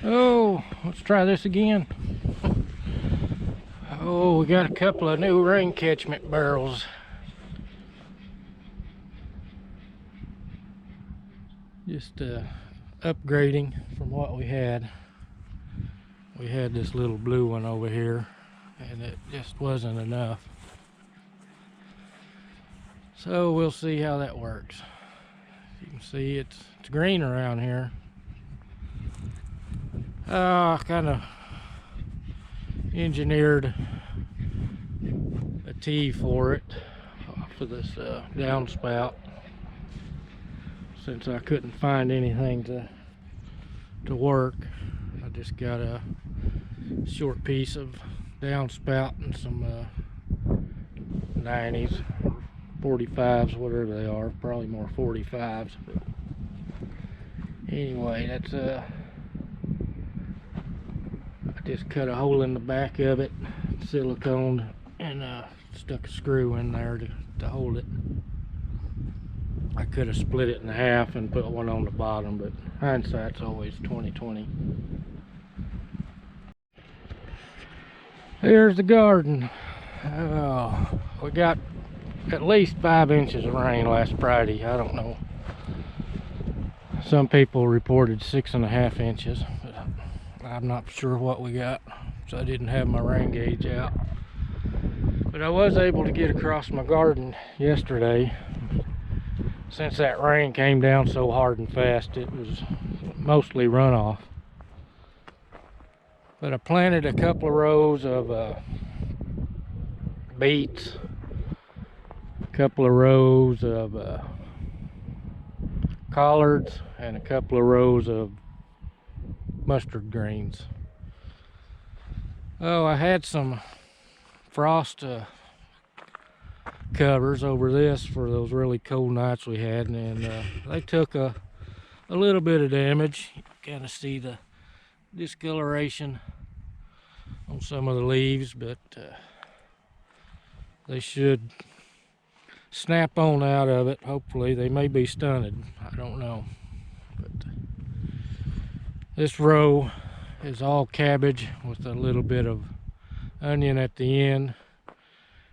Oh, let's try this again. Oh, we got a couple of new rain catchment barrels. Just upgrading from what we had. We had this little blue one over here, and it just wasn't enough. So we'll see how that works. You can see it's green around here. Kind of engineered a tee for it off of this downspout, since I couldn't find anything to work. I just got a short piece of downspout and some 90s, 45s, whatever they are, probably more 45s. But anyway, that's I just cut a hole in the back of it, siliconed, and stuck a screw in there to hold it. I could have split it in half and put one on the bottom, but hindsight's always 20/20. Here's the garden. We got at least 5 inches of rain last Friday. I don't know. Some people reported 6.5 inches, but I'm not sure what we got, so I didn't have my rain gauge out. But I was able to get across my garden yesterday. Since that rain came down so hard and fast, it was mostly runoff. But I planted a couple of rows of beets, a couple of rows of collards, and a couple of rows of mustard greens. Oh, I had some frost covers over this for those really cold nights we had, and they took a little bit of damage. You can kind of see the discoloration on some of the leaves, but they should snap on out of it. Hopefully. They may be stunted, I don't know. But this row is all cabbage with a little bit of onion at the end.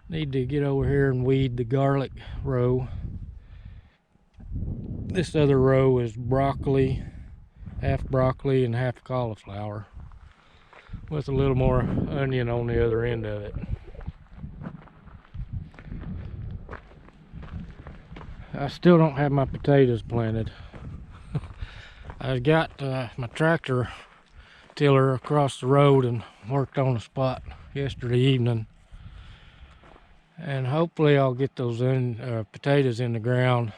Need to get over here and weed the garlic row. This other row is broccoli, half broccoli and half cauliflower, with a little more onion on the other end of it. I still don't have my potatoes planted. I got my tractor tiller across the road and worked on a spot yesterday evening, and hopefully I'll get those potatoes in the ground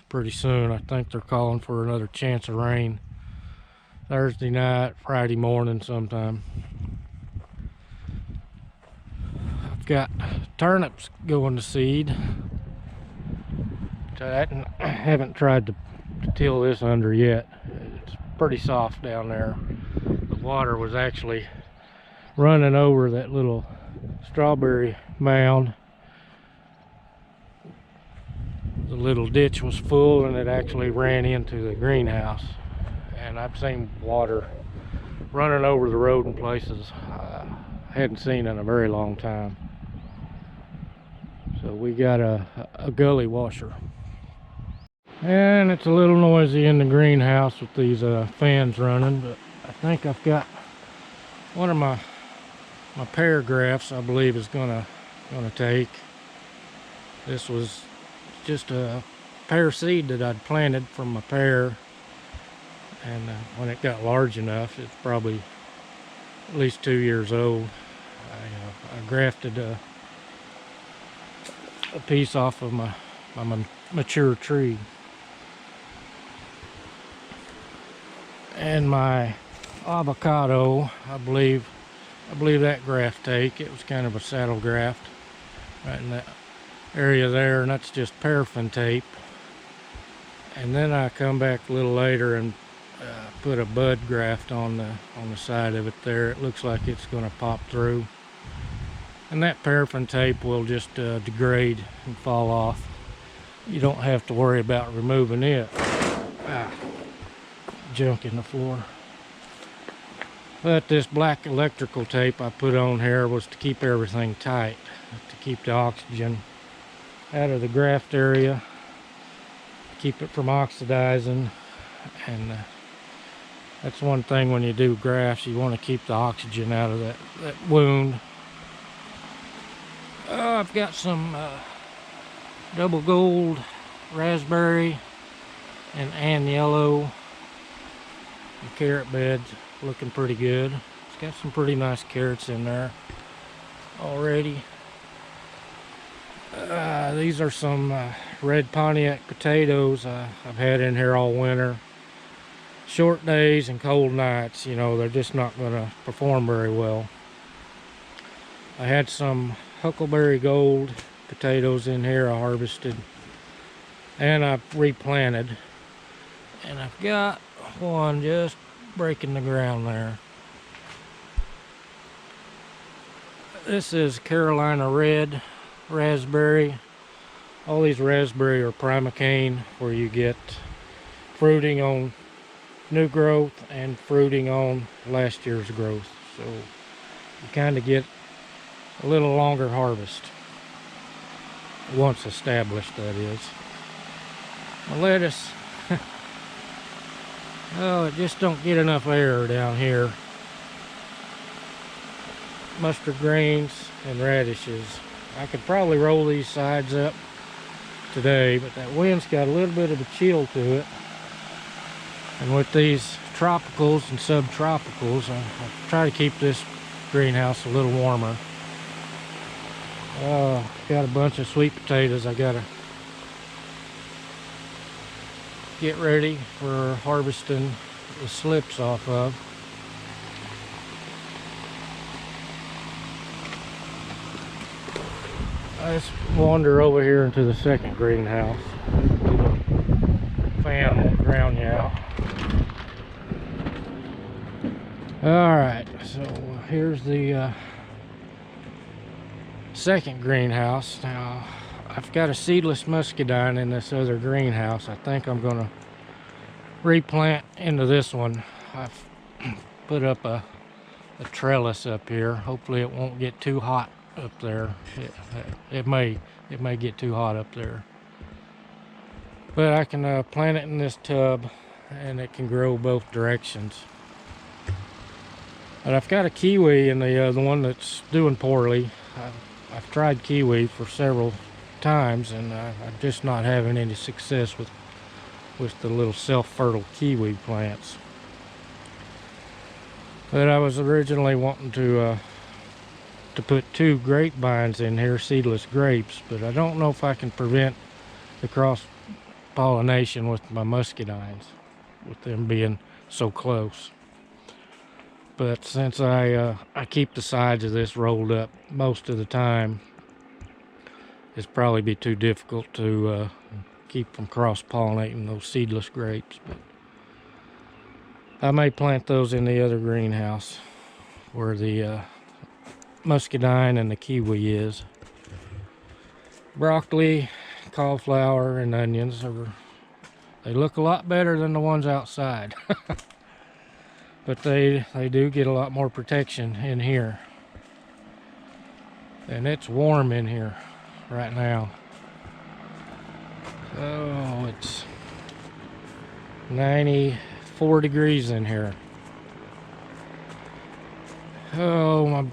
pretty soon. I think they're calling for another chance of rain Thursday night, Friday morning sometime. I've got turnips going to seed. I haven't tried to till this under yet. It's pretty soft down there. The water was actually running over that little strawberry mound. The little ditch was full, and it actually ran into the greenhouse. And I've seen water running over the road in places I hadn't seen in a very long time. So we got a gully washer. And it's a little noisy in the greenhouse with these fans running, but I think I've got one of my pear grafts, I believe, is gonna take. This was just a pear seed that I'd planted from my pear, and when it got large enough, it's probably at least 2 years old. I grafted a piece off of my mature tree. And my avocado, I believe that graft take. It was kind of a saddle graft right in that area there, and that's just paraffin tape. And then I come back a little later and put a bud graft on the side of it there. It looks like it's going to pop through, and that paraffin tape will just degrade and fall off. You don't have to worry about removing it. Junk in the floor. But this black electrical tape I put on here was to keep everything tight, to keep the oxygen out of the graft area, keep it from oxidizing. And that's one thing when you do grafts, you want to keep the oxygen out of that wound. I've got some double gold raspberry and yellow carrot beds, looking pretty good. It's got some pretty nice carrots in there already. These are some red Pontiac potatoes I've had in here all winter. Short days and cold nights, you know, they're just not going to perform very well. I had some Huckleberry Gold potatoes in here I harvested, and I've replanted, and I've got one just breaking the ground there. This is Carolina Red raspberry. All these raspberry are primocane, where you get fruiting on new growth and fruiting on last year's growth, so you kind of get a little longer harvest once established, that is. My lettuce, oh, it just don't get enough air down here. Mustard greens and radishes. I could probably roll these sides up today, but that wind's got a little bit of a chill to it. And with these tropicals and subtropicals, I try to keep this greenhouse a little warmer. Got a bunch of sweet potatoes I gotta get ready for harvesting the slips off of. Let's wander over here into the second greenhouse. Fan won't drown you out. Alright, so here's the second greenhouse. Now, I've got a seedless muscadine in this other greenhouse. I think I'm going to replant into this one. I've put up a trellis up here. Hopefully it won't get too hot up there. It may get too hot up there. But I can plant it in this tub, and it can grow both directions. But I've got a kiwi in the one that's doing poorly. I've tried kiwi for several times, and I'm just not having any success with the little self-fertile kiwi plants. But I was originally wanting to put 2 grapevines in here, seedless grapes, but I don't know if I can prevent the cross-pollination with my muscadines, with them being so close. But since I keep the sides of this rolled up most of the time, it's probably be too difficult to keep from cross-pollinating those seedless grapes. But I may plant those in the other greenhouse where the muscadine and the kiwi is. Broccoli, cauliflower, and onions they look a lot better than the ones outside. But they do get a lot more protection in here. And it's warm in here right now. Oh, it's 94 degrees in here. Oh, my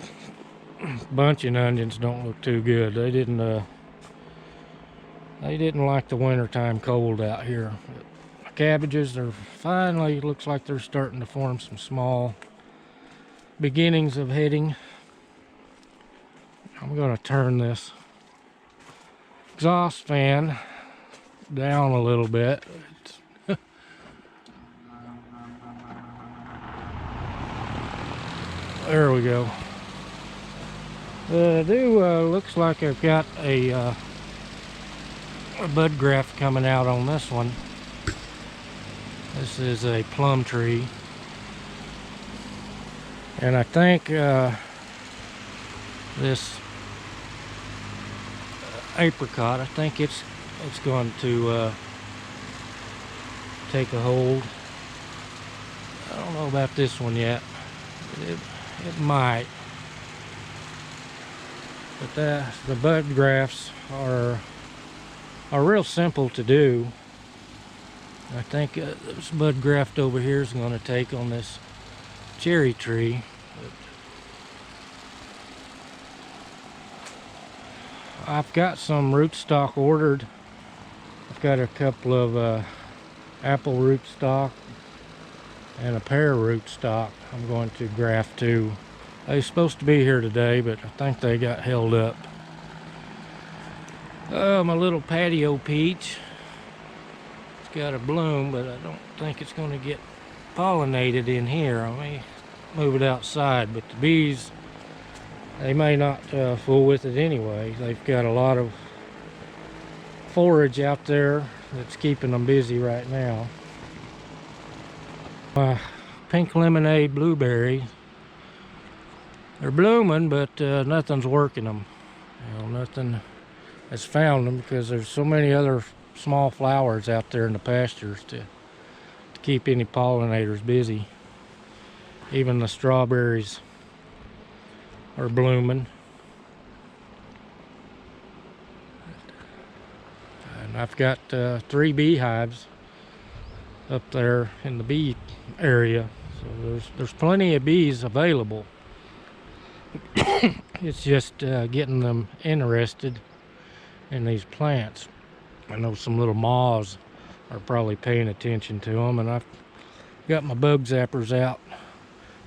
bunching onions don't look too good. They didn't like the wintertime cold out here. My cabbages are finally, looks like they're starting to form some small beginnings of heading. I'm going to turn this exhaust fan down a little bit. There we go. Looks like I've got a bud graft coming out on this one. This is a plum tree, and I think this apricot, I think it's going to take a hold. I don't know about this one yet. It might. But the bud grafts are real simple to do. I think this bud graft over here is going to take on this cherry tree. I've got some rootstock ordered. I've got a couple of apple rootstock and a pear rootstock I'm going to graft to. They were supposed to be here today, but I think they got held up. Oh, my little patio peach. It's got a bloom, but I don't think it's going to get pollinated in here. I may move it outside, but the bees, they may not fool with it anyway. They've got a lot of forage out there that's keeping them busy right now. My pink lemonade blueberries, they're blooming, but nothing's working them. You know, nothing has found them because there's so many other small flowers out there in the pastures to keep any pollinators busy. Even the strawberries are blooming. And I've got 3 beehives up there in the bee area, so there's plenty of bees available. It's just getting them interested in these plants. I know some little moths are probably paying attention to them, and I've got my bug zappers out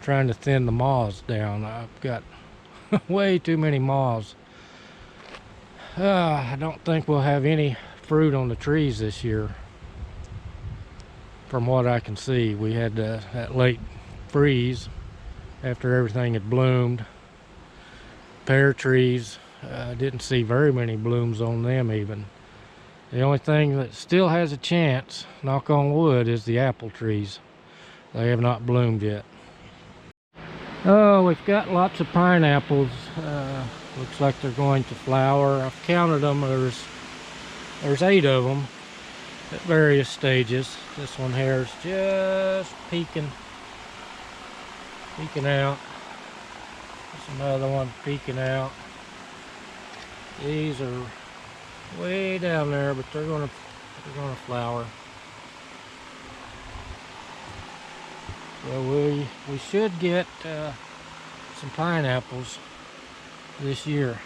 trying to thin the moths down. I've got way too many moths. I don't think we'll have any fruit on the trees this year. From what I can see, we had that late freeze after everything had bloomed. Pear trees, I didn't see very many blooms on them even. The only thing that still has a chance, knock on wood, is the apple trees. They have not bloomed yet. Oh, we've got lots of pineapples. Looks like they're going to flower. I've counted them. There's 8 of them at various stages. This one here is just peeking out. There's another one peeking out. These are way down there, but they're gonna flower. So we should get some pineapples this year.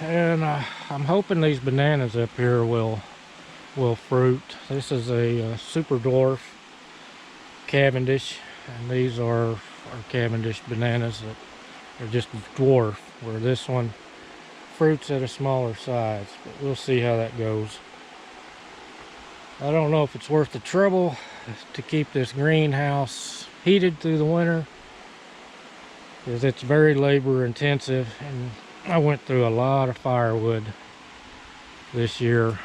And I'm hoping these bananas up here will fruit. This is a super dwarf Cavendish, and these are Cavendish bananas that are just dwarf, where this one fruits at a smaller size. But we'll see how that goes. I don't know if it's worth the trouble to keep this greenhouse heated through the winter, because it's very labor intensive, and I went through a lot of firewood this year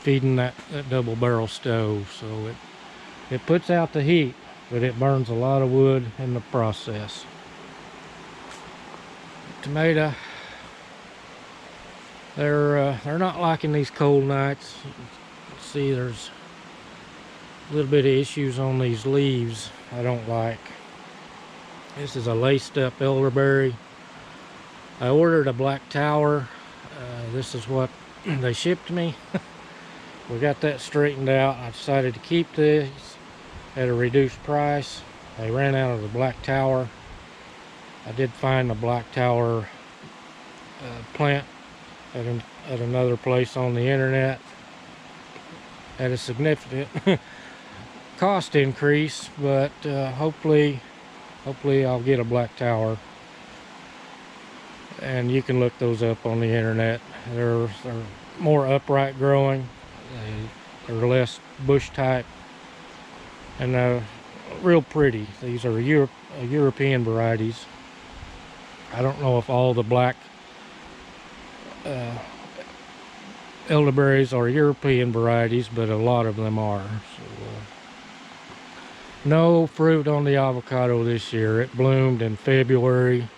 feeding that double barrel stove. So it puts out the heat, but it burns a lot of wood in the process. Tomato, they're not liking these cold nights. See, there's a little bit of issues on these leaves I don't like. This is a laced up elderberry. I ordered a black tower. This is what they shipped me. We got that straightened out. I decided to keep this at a reduced price. They ran out of the black tower. I did find the black tower plant at another place on the internet at a significant cost increase, but hopefully I'll get a black tower. And you can look those up on the internet. They're more upright growing. They're less bush type, and real pretty. These are European varieties. I don't know if all the black elderberries are European varieties, but a lot of them are. So, no fruit on the avocado this year. It bloomed in February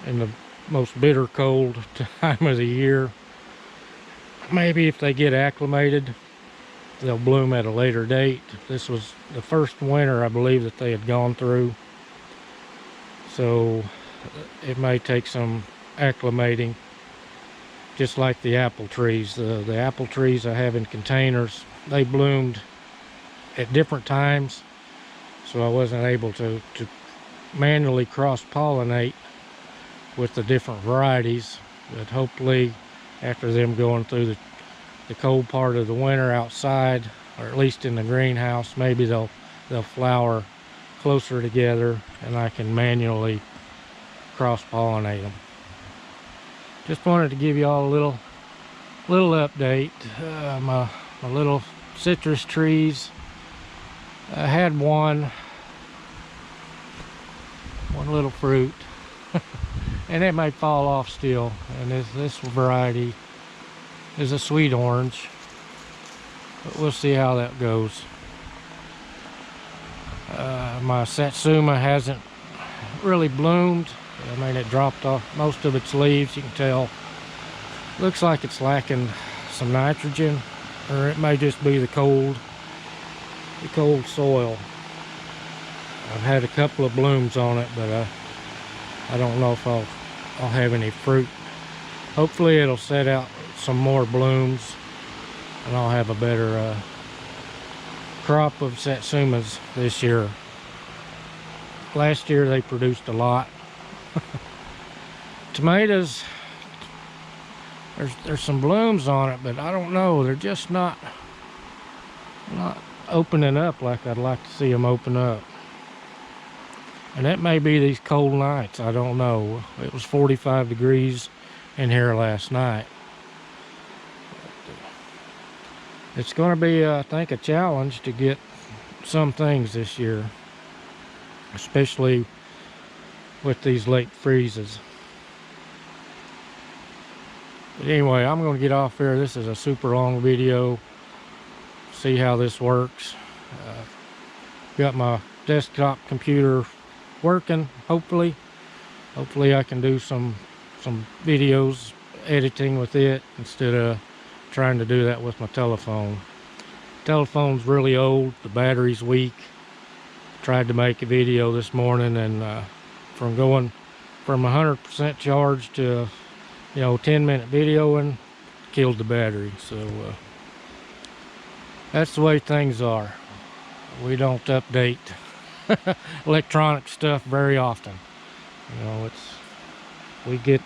in the most bitter cold time of the year. Maybe if they get acclimated, they'll bloom at a later date. This was the first winter, I believe, that they had gone through. So it may take some acclimating, just like the apple trees. The apple trees I have in containers, they bloomed at different times, so I wasn't able to manually cross-pollinate with the different varieties. But hopefully, after them going through the cold part of the winter outside, or at least in the greenhouse, maybe they'll flower closer together and I can manually cross-pollinate them. Just wanted to give you all a little update. My little citrus trees, I had one little fruit and it might fall off still, and this variety is a sweet orange, but we'll see how that goes. My satsuma hasn't really bloomed. I mean, it dropped off most of its leaves. You can tell, looks like it's lacking some nitrogen, or it may just be the cold soil. I've had a couple of blooms on it, but I don't know if I'll have any fruit. Hopefully it'll set out some more blooms and I'll have a better crop of satsumas this year. Last year they produced a lot. Tomatoes, there's some blooms on it, but I don't know, they're just not opening up like I'd like to see them open up. And that may be these cold nights, I don't know. It was 45 degrees in here last night. It's going to be, I think, a challenge to get some things this year, especially with these late freezes. But anyway, I'm going to get off here. This is a super long video. See how this works. Got my desktop computer working, hopefully I can do some videos editing with it instead of trying to do that with my telephone. Telephone's really old, the battery's weak. Tried to make a video this morning, and from going from 100% charge to 10-minute video, and killed the battery. So that's the way things are. We don't update electronic stuff very often. We get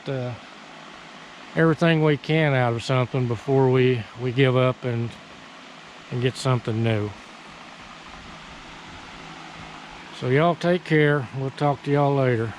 everything we can out of something before we give up and get something new. So y'all take care. We'll talk to y'all later.